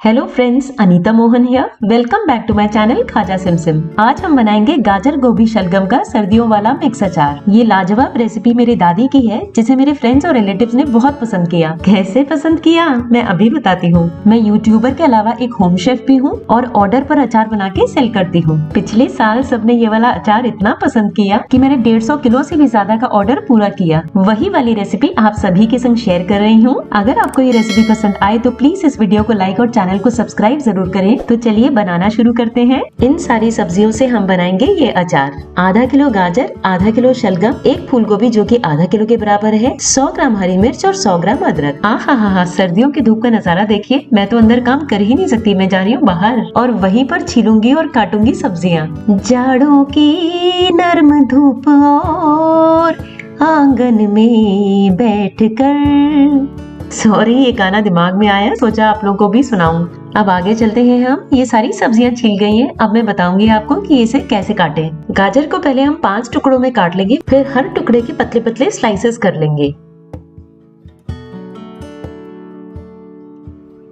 Hello friends, Anita Mohan here. Welcome back to my channel Khaja Simsim. आज हम बनाएंगे गाजर गोभी शलगम का सर्दियों वाला मिक्स अचार। ये लाजवाब रेसिपी मेरी दादी की है जिसे मेरे फ्रेंड्स और रिलेटिव्स ने बहुत पसंद किया। कैसे पसंद किया मैं अभी बताती हूँ। मैं यूट्यूबर के अलावा एक होम शेफ भी हूँ और ऑर्डर पर अचार बना के सेल करती हूँ। पिछले साल सबने ये वाला अचार इतना पसंद किया कि मैंने 150 किलो से भी ज्यादा का ऑर्डर पूरा किया। वही वाली रेसिपी आप सभी के संग शेयर कर रही हूँ। अगर आपको ये रेसिपी पसंद आए तो प्लीज इस वीडियो को लाइक और चैनल को सब्सक्राइब जरूर करें। तो चलिए बनाना शुरू करते हैं। इन सारी सब्जियों से हम बनाएंगे ये अचार। आधा किलो गाजर, आधा किलो शलगम, एक फूल गोभी जो कि आधा किलो के बराबर है, 100 ग्राम हरी मिर्च और 100 ग्राम अदरक। आहा, सर्दियों की धूप का नजारा देखिए। मैं तो अंदर काम कर ही नहीं सकती, मैं जा रही हूँ बाहर और वहीं पर छीलूंगी और काटूंगी सब्जियाँ। जाड़ों की नर्म धूप और आंगन में बैठकर। सॉरी, ये गाना दिमाग में आया, सोचा आप लोगों को भी सुनाऊं। अब आगे चलते हैं हम। ये सारी सब्जियां छील गई हैं। अब मैं बताऊंगी आपको कि इसे कैसे काटें। गाजर को पहले हम 5 टुकड़ों में काट लेंगे, फिर हर टुकड़े के पतले पतले स्लाइसेस कर लेंगे।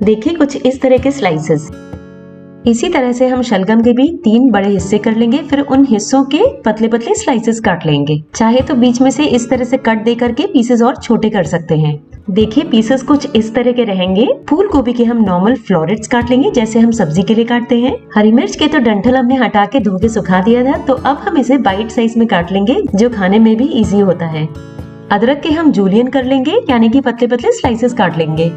देखिए कुछ इस तरह के स्लाइसेस। इसी तरह से हम शलगम के भी 3 बड़े हिस्से कर लेंगे, फिर उन हिस्सों के पतले पतले स्लाइसेस काट लेंगे। चाहे तो बीच में से इस तरह से कट दे करके पीसेस और छोटे कर सकते हैं। देखिए पीसेस कुछ इस तरह के रहेंगे। फूल गोभी के हम नॉर्मल फ्लोरेट्स काट लेंगे जैसे हम सब्जी के लिए काटते हैं। हरी मिर्च के तो डंठल हमने हटा के धो के सुखा दिया था, तो अब हम इसे बाइट साइज में काट लेंगे जो खाने में भी इजी होता है। अदरक के हम जूलियन कर लेंगे, यानी कि पतले पतले स्लाइसेस काट लेंगे।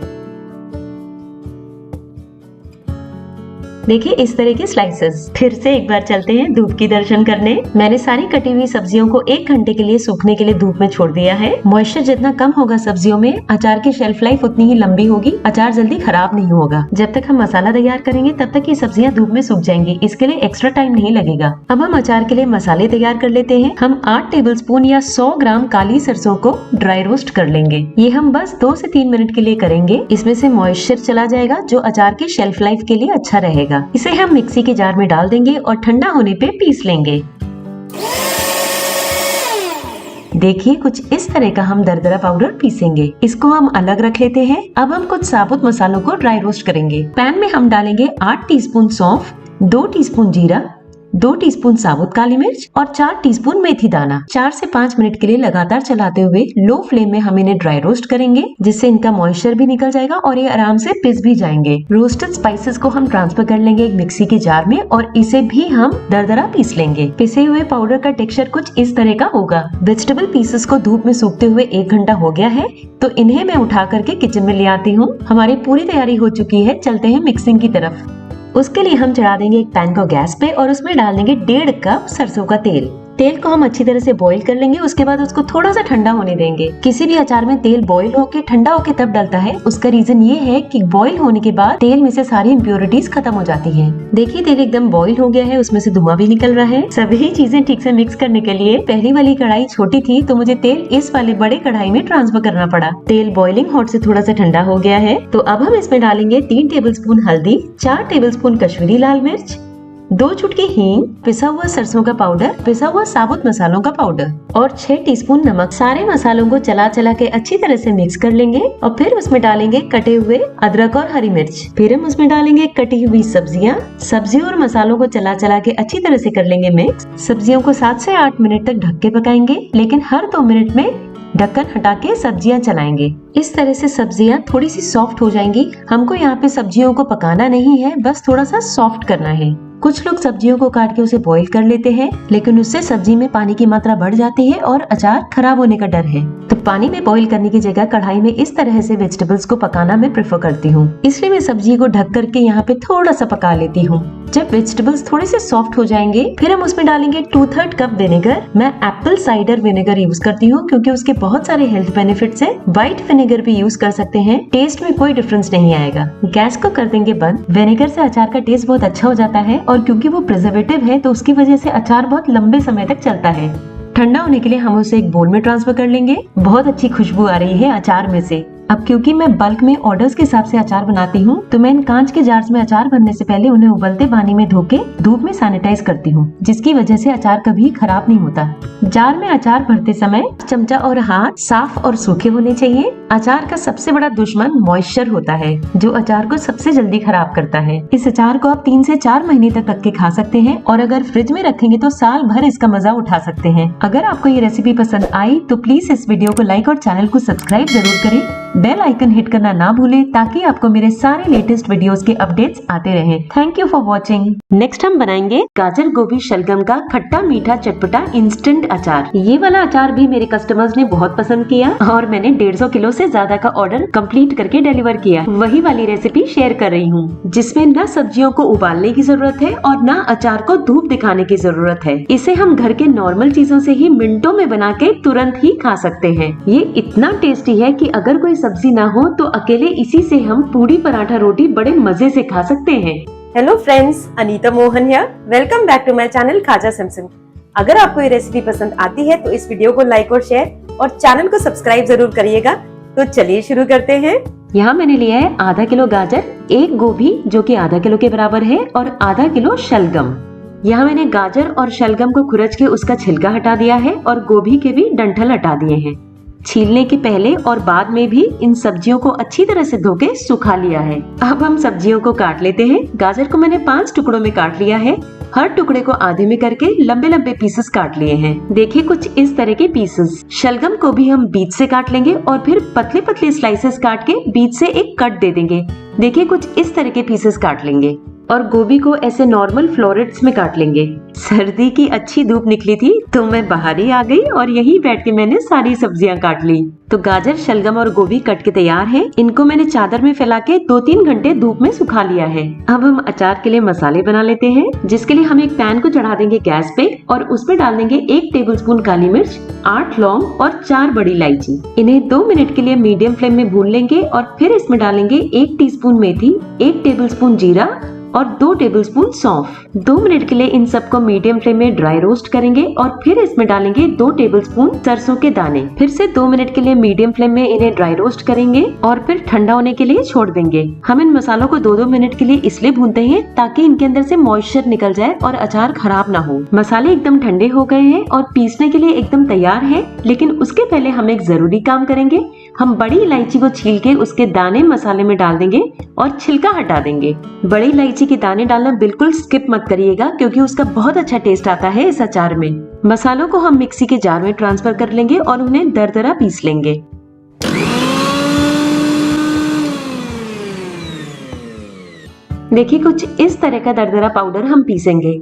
देखिए इस तरह के स्लाइसेस। फिर से एक बार चलते हैं धूप की दर्शन करने। मैंने सारी कटी हुई सब्जियों को 1 घंटे के लिए सूखने के लिए धूप में छोड़ दिया है। मॉइस्चर जितना कम होगा सब्जियों में, अचार की शेल्फ लाइफ उतनी ही लंबी होगी, अचार जल्दी खराब नहीं होगा। जब तक हम मसाला तैयार करेंगे तब तक ये सब्जियां धूप में सूख जाएंगी, इसके लिए एक्स्ट्रा टाइम नहीं लगेगा। अब हम अचार के लिए मसाले तैयार कर लेते हैं। हम 8 टेबलस्पून या 100 ग्राम काली सरसों को ड्राई रोस्ट कर लेंगे। ये हम बस 2 से 3 मिनट के लिए करेंगे। इसमें से मॉइस्चर चला जाएगा जो अचार की शेल्फ लाइफ के लिए अच्छा रहेगा। इसे हम मिक्सी के जार में डाल देंगे और ठंडा होने पे पीस लेंगे। देखिए कुछ इस तरह का हम दरदरा पाउडर पीसेंगे। इसको हम अलग रख लेते हैं। अब हम कुछ साबुत मसालों को ड्राई रोस्ट करेंगे। पैन में हम डालेंगे 8 टीस्पून सौंफ, 2 टीस्पून जीरा, 2 टीस्पून साबुत काली मिर्च और 4 टीस्पून मेथी दाना। 4 से 5 मिनट के लिए लगातार चलाते हुए लो फ्लेम में हम इन्हें ड्राई रोस्ट करेंगे, जिससे इनका मॉइस्चर भी निकल जाएगा और ये आराम से पिस भी जाएंगे। रोस्टेड स्पाइसेस को हम ट्रांसफर कर लेंगे एक मिक्सी के जार में और इसे भी हम दरदरा पीस लेंगे। पिसे हुए पाउडर का टेक्सचर कुछ इस तरह का होगा। वेजिटेबल पीसेस को धूप में सूखते हुए 1 घंटा हो गया है, तो इन्हें मैं उठा करके किचन में ले आती हूँ। हमारी पूरी तैयारी हो चुकी है। चलते हैं मिक्सिंग की तरफ। उसके लिए हम चढ़ा देंगे एक पैन को गैस पे और उसमें डाल देंगे 1.5 कप सरसों का तेल। तेल को हम अच्छी तरह से बॉईल कर लेंगे। उसके बाद उसको थोड़ा सा ठंडा होने देंगे। किसी भी अचार में तेल बॉईल होके ठंडा होके तब डलता है। उसका रीजन ये है कि बॉईल होने के बाद तेल में से सारी इम्प्योरिटीज खत्म हो जाती हैं। देखिए तेल एकदम बॉईल हो गया है, उसमें से धुआं भी निकल रहा है। सभी चीजें ठीक से मिक्स करने के लिए पहली वाली कढ़ाई छोटी थी, तो मुझे तेल इस वाले बड़े कढ़ाई में ट्रांसफर करना पड़ा। तेल बॉइलिंग हॉट से थोड़ा सा ठंडा हो गया है, तो अब हम इसमें डालेंगे 3 टेबलस्पून हल्दी, 4 टेबलस्पून कश्मीरी लाल मिर्च, 2 चुटकी हींग, पिसा हुआ सरसों का पाउडर, पिसा हुआ साबुत मसालों का पाउडर और 6 टीस्पून नमक। सारे मसालों को चला चला के अच्छी तरह से मिक्स कर लेंगे और फिर उसमें डालेंगे कटे हुए अदरक और हरी मिर्च। फिर हम उसमें डालेंगे कटी हुई सब्जियों और मसालों को चला चला के अच्छी तरह से कर लेंगे मिक्स। सब्जियों को 7 से 8 मिनट तक ढक के पकाएंगे, लेकिन हर 2 मिनट में ढक्कन हटा के सब्जियां चलाएंगे। इस तरह से सब्जियां थोड़ी सी सॉफ्ट हो जाएंगी। हमको यहाँ पे सब्जियों को पकाना नहीं है, बस थोड़ा सा सॉफ्ट करना है। कुछ लोग सब्जियों को काट के उसे बॉईल कर लेते हैं, लेकिन उससे सब्जी में पानी की मात्रा बढ़ जाती है और अचार खराब होने का डर है। तो पानी में बॉईल करने की जगह कढ़ाई में इस तरह से वेजिटेबल्स को पकाना मैं प्रेफर करती हूँ। इसलिए मैं सब्जी को ढक करके यहाँ पे थोड़ा सा पका लेती हूँ। जब वेजिटेबल्स थोड़े से सॉफ्ट हो जाएंगे, फिर हम उसमें डालेंगे 2/3 कप विनेगर। मैं एप्पल साइडर विनेगर यूज करती हूँ क्योंकि उसके बहुत सारे हेल्थ बेनिफिट्स हैं। व्हाइट विनेगर भी यूज कर सकते हैं, टेस्ट में कोई डिफरेंस नहीं आएगा। गैस को कर देंगे बंद। विनेगर से अचार का टेस्ट बहुत अच्छा हो जाता है और क्योंकि वो प्रिजर्वेटिव है तो उसकी वजह से अचार बहुत लंबे समय तक चलता है। ठंडा होने के लिए हम उसे एक बोल में ट्रांसफर कर लेंगे। बहुत अच्छी खुशबू आ रही है अचार में से। अब क्योंकि मैं बल्क में ऑर्डर्स के हिसाब से अचार बनाती हूँ, तो मैं इन कांच के जार्स में अचार भरने से पहले उन्हें उबलते पानी में धो के धूप में सैनिटाइज करती हूँ, जिसकी वजह से अचार कभी खराब नहीं होता। जार में अचार भरते समय चमचा और हाथ साफ और सूखे होने चाहिए। अचार का सबसे बड़ा दुश्मन मॉइस्चर होता है, जो अचार को सबसे जल्दी खराब करता है। इस अचार को आप 3 से 4 महीने तक रख के खा सकते हैं और अगर फ्रिज में रखेंगे तो साल भर इसका मजा उठा सकते हैं। अगर आपको ये रेसिपी पसंद आई तो प्लीज इस वीडियो को लाइक और चैनल को सब्सक्राइब जरूर करें। बेल आइकन हिट करना ना भूलें ताकि आपको मेरे सारे लेटेस्ट वीडियोस के अपडेट्स आते रहें। Thank you for watching. Next हम बनाएंगे गाजर गोभी शलगम का खट्टा मीठा चटपटा इंस्टेंट अचार। ये वाला अचार भी मेरे कस्टमर्स ने बहुत पसंद किया और मैंने 150 किलो से ज्यादा का ऑर्डर कंप्लीट करके डिलीवर किया। वही वाली रेसिपी शेयर कर रही हूँ, जिसमें न सब्जियों को उबालने की जरूरत है और न अचार को धूप दिखाने की जरूरत है। इसे हम घर के नॉर्मल चीजों से ही मिनटों में बना के तुरंत ही खा सकते हैं। ये इतना टेस्टी है कि अगर कोई सब्जी ना हो तो अकेले इसी से हम पूरी पराठा रोटी बड़े मजे से खा सकते हैं। Hello friends, Anita Mohan here. Welcome back to my channel Khaja Simsim. अगर आपको ये रेसिपी पसंद आती है तो इस वीडियो को लाइक और शेयर और चैनल को सब्सक्राइब जरूर करिएगा। तो चलिए शुरू करते हैं। यहाँ मैंने लिया है आधा किलो गाजर, 1 गोभी जो कि आधा किलो के बराबर है और आधा किलो शलगम। यहाँ मैंने गाजर और शलगम को खुरच के उसका छिलका हटा दिया है और गोभी के भी डंठल हटा दिए हैं। छीलने के पहले और बाद में भी इन सब्जियों को अच्छी तरह से धो के सुखा लिया है। अब हम सब्जियों को काट लेते हैं। गाजर को मैंने 5 टुकड़ों में काट लिया है। हर टुकड़े को आधे में करके लंबे लंबे पीसेस काट लिए हैं। देखिए कुछ इस तरह के पीसेस। शलगम को भी हम बीच से काट लेंगे और फिर पतले पतले स्लाइसेस काट के बीच से एक कट दे देंगे। देखिए कुछ इस तरह के पीसेस काट लेंगे और गोभी को ऐसे नॉर्मल फ्लोरेट्स में काट लेंगे। सर्दी की अच्छी धूप निकली थी तो मैं बाहर ही आ गई और यहीं बैठ के मैंने सारी सब्जियां काट ली। तो गाजर शलगम और गोभी कट के तैयार हैं। इनको मैंने चादर में फैला के 2-3 घंटे धूप में सुखा लिया है। अब हम अचार के लिए मसाले बना लेते हैं, जिसके लिए हम एक पैन को चढ़ा देंगे गैस पे और उसमें डाल देंगे 1 टेबलस्पून काली मिर्च, 8 लौंग और 4 बड़ी इलायची। इन्हें 2 मिनट के लिए मीडियम फ्लेम में भून लेंगे और फिर इसमें डालेंगे 1 टीस्पून मेथी, 1 टेबलस्पून जीरा और 2 टेबलस्पून सौंफ। 2 मिनट के लिए इन सबको मीडियम फ्लेम में ड्राई रोस्ट करेंगे और फिर इसमें डालेंगे 2 टेबलस्पून सरसों के दाने। फिर से 2 मिनट के लिए मीडियम फ्लेम में इन्हें ड्राई रोस्ट करेंगे और फिर ठंडा होने के लिए छोड़ देंगे। हम इन मसालों को 2-2 मिनट के लिए इसलिए भूनते हैं ताकि इनके अंदर से मॉइस्चर निकल जाए और अचार खराब ना हो। मसाले एकदम ठंडे हो गए हैं और पीसने के लिए एकदम तैयार है, लेकिन उसके पहले हम एक जरूरी काम करेंगे। हम बड़ी इलायची को छील के उसके दाने मसाले में डाल देंगे और छिलका हटा देंगे। बड़ी इलायची के दाने डालना बिल्कुल स्किप मत करिएगा, क्योंकि उसका बहुत अच्छा टेस्ट आता है इस अचार में। मसालों को हम मिक्सी के जार में ट्रांसफर कर लेंगे और उन्हें दरदरा पीस लेंगे। देखिए कुछ इस तरह का दरदरा पाउडर हम पीसेंगे।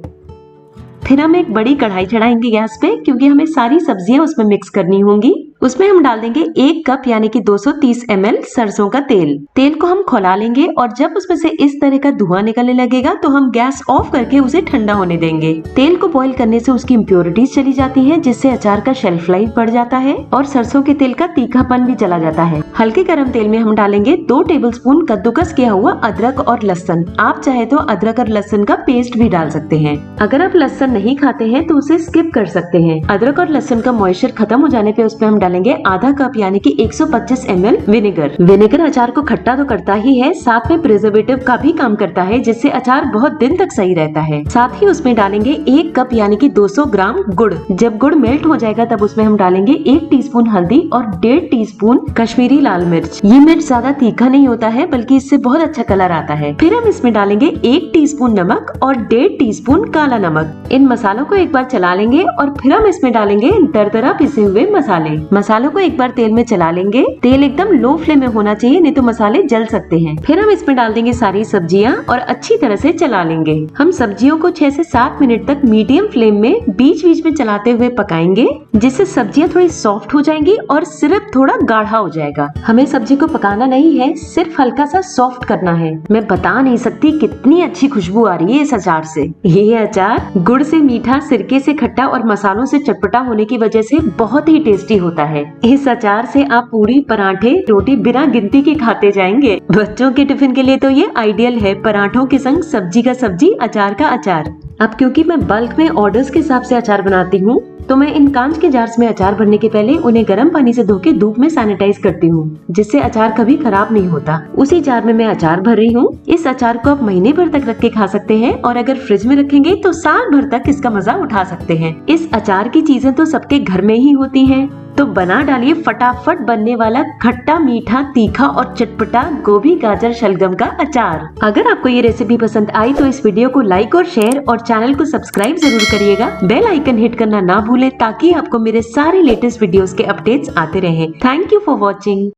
फिर हम एक बड़ी कढ़ाई चढ़ाएंगे गैस पे, क्योंकि हमें सारी सब्जियां उसमें मिक्स करनी होंगी। उसमें हम डाल देंगे 1 कप यानी कि 230 ml सरसों का तेल। तेल को हम खौला लेंगे और जब उसमें से इस तरह का धुआं निकलने लगेगा तो हम गैस ऑफ करके उसे ठंडा होने देंगे। तेल को बॉईल करने से उसकी इम्प्योरिटीज चली जाती हैं, जिससे अचार का शेल्फ लाइफ बढ़ जाता है और सरसों के तेल का तीखापन भी चला जाता है। हल्के गर्म तेल में हम डालेंगे 2 टेबलस्पून कद्दूकस किया हुआ अदरक और लहसुन। आप चाहे तो अदरक और लहसुन का पेस्ट भी डाल सकते हैं। अगर आप लहसुन नहीं खाते हैं तो उसे स्किप कर सकते हैं। अदरक और लहसुन का मॉइस्चर खत्म हो जाने पे उसमें हम डालेंगे आधा कप यानी कि 125 ml विनेगर। विनेगर अचार को खट्टा तो करता ही है, साथ में प्रिजर्वेटिव का भी काम करता है, जिससे अचार बहुत दिन तक सही रहता है। साथ ही उसमें डालेंगे 1 कप यानी कि 200 ग्राम गुड़। जब गुड़ मेल्ट हो जाएगा तब उसमें हम डालेंगे 1 टीस्पून हल्दी और 1.5 टीस्पून कश्मीरी लाल मिर्च। ये मिर्च ज्यादा तीखा नहीं होता है, बल्कि इससे बहुत अच्छा कलर आता है। फिर हम इसमें डालेंगे 1 टीस्पून नमक और 1.5 टीस्पून काला नमक। इन मसालों को एक बार चला लेंगे और फिर हम इसमें डालेंगे दरदरा पिसे हुए मसाले। मसालों को एक बार तेल में चला लेंगे। तेल एकदम लो फ्लेम में होना चाहिए, नहीं तो मसाले जल सकते हैं। फिर हम इसमें डाल देंगे सारी सब्जियां और अच्छी तरह से चला लेंगे। हम सब्जियों को 6 से 7 मिनट तक मीडियम फ्लेम में बीच बीच में चलाते हुए पकाएंगे, जिससे सब्जियां थोड़ी सॉफ्ट हो जाएंगी और सिर्फ थोड़ा गाढ़ा हो जाएगा। हमें सब्जी को पकाना नहीं है, सिर्फ हल्का सा सॉफ्ट करना है। मैं बता नहीं सकती कितनी अच्छी खुशबू आ रही है इस अचार से। ये अचार गुड़ से मीठा, सिरके से खट्टा और मसालों से चटपटा होने की वजह से बहुत ही टेस्टी होता है। इस अचार से आप पूरी, पराठे, रोटी बिना गिनती के खाते जाएंगे। बच्चों के टिफिन के लिए तो ये आइडियल है। पराठों के संग सब्जी का सब्जी, अचार का अचार। अब क्योंकि मैं बल्क में ऑर्डर्स के हिसाब से अचार बनाती हूँ, तो मैं इन कांच के जार्स में अचार भरने के पहले उन्हें गर्म पानी से धो के धूप में सैनिटाइज करती हूँ, जिससे अचार कभी खराब नहीं होता। उसी जार में मैं अचार भर रही हूँ। इस अचार को आप महीने भर तक रख के खा सकते हैं और अगर फ्रिज में रखेंगे तो साल भर तक इसका मजा उठा सकते हैं। इस अचार की चीजें तो सबके घर में ही होती हैं, तो बना डालिए फटाफट बनने वाला खट्टा मीठा तीखा और चटपटा गोभी गाजर शलगम का अचार। अगर आपको ये रेसिपी पसंद आई तो इस वीडियो को लाइक और शेयर और चैनल को सब्सक्राइब जरूर करिएगा। बेल आइकन हिट करना ना भूलें ताकि आपको मेरे सारे लेटेस्ट वीडियोस के अपडेट्स आते रहें। Thank you for watching.